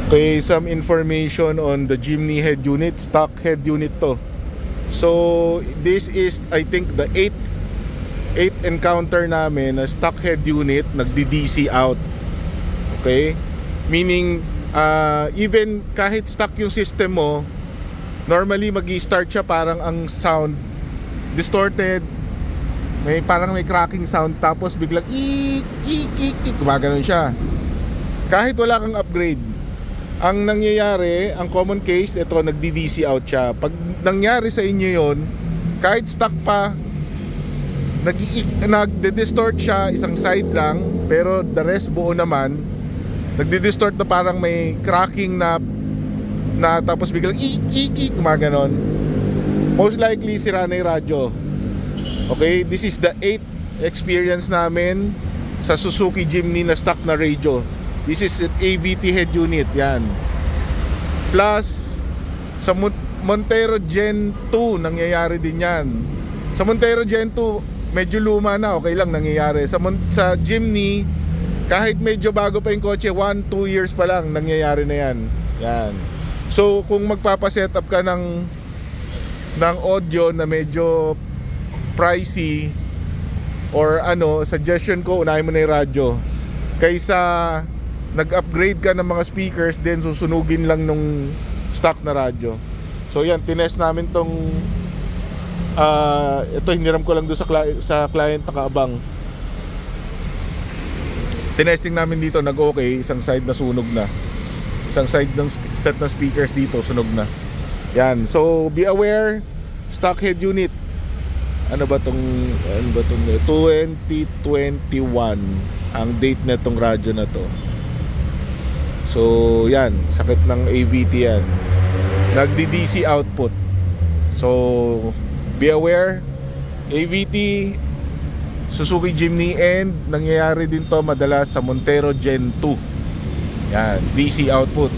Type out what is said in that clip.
Okay, some information on the Jimny head unit, stock head unit to. So this is I think the 8th encounter namin na stock head unit nagdi-DC out. Okay? Meaning even kahit stock yung system mo, normally magi-start siya parang ang sound distorted. Parang may cracking sound, tapos biglang gumagano'n siya. Kahit wala kang upgrade. Ang nangyayari, ang common case, ito nagdi-DC out siya. Pag nangyari sa inyo yon, kahit stock pa, nagdi-distort siya isang side lang, pero the rest buo naman, nagdi-distort na parang may cracking na tapos biglang gumaganon. Most likely sira na yung radyo. Okay, this is the 8th experience namin sa Suzuki Jimny na stock na radio. This is an AVT head unit, yan. Plus sa Montero Gen 2 nangyayari din yan. Sa Montero Gen 2 medyo luma na, okay lang nangyayari. Sa Jimny, kahit medyo bago pa yung kotse, 1-2 years pa lang nangyayari na yan. Yan. So kung magpapaset up ka ng audio na medyo pricey or suggestion ko, unahin mo na yung radyo kaysa nag-upgrade ka ng mga speakers then susunugin lang nung stock na radyo. So yan, tinest namin tong ito hiniram ko lang doon sa client na kaabang. Tinesting namin dito, nag-okay, isang side na sunog na. Isang side ng set ng speakers dito sunog na. Yan, so be aware, stock head unit. Ano ba tong 2021 ang date na tong radyo na to. So yan, sakit ng AVT yan. Nagdi-DC output. So be aware, AVT, Suzuki Jimny, and nangyayari din to madalas sa Montero Gen 2. Yan, DC output.